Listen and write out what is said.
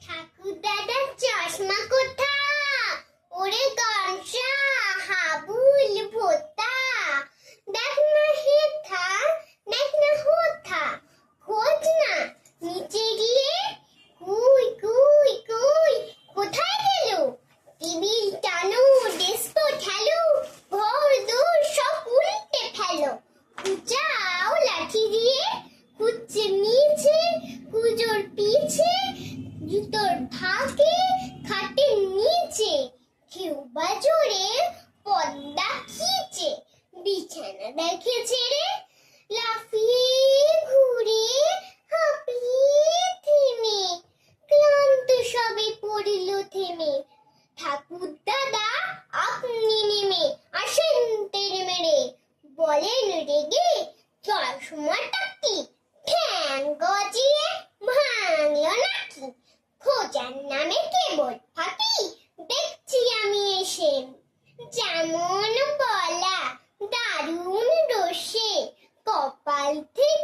ঠাকুর দাদার চশমা কোথা? ওরে গামছা হাবুল ভোতা, দেখ না হেথা, দেখ না হোথা, খোঁজ না নিচে গিয়ে, কুই কুই কুই কোথায় গেল? টেবিল টানো, ডেস্ক ঠেলো, ঘর দৌড় সব উল্টে ফেলো, কুচাও লাঠি দিয়ে, কুচ্ছে নিচে, কুজোর পিছে, জুতোর ফাঁকে, খাটের নিচে, কেউ বা জোরে পর্দা খিচে, বিছানা দেখে ছেড়ে, লাফিয়ে ঘুরে, হাঁপিয়ে থেমে, ক্লান্ত সবে পড়িল থেমে। ঠাকুর দাদা আপনি নেমে আসেন তেড়ে মেরে, বলেন রেগে, চশমাটা কি ঠ্যাং গজিয়ে ভাঙল নাকি? খোঁজার নামে কেবল ফাঁকি দেখছি আমি এসে, যেমন বলা দারুণ রোষে, কপাল থেকে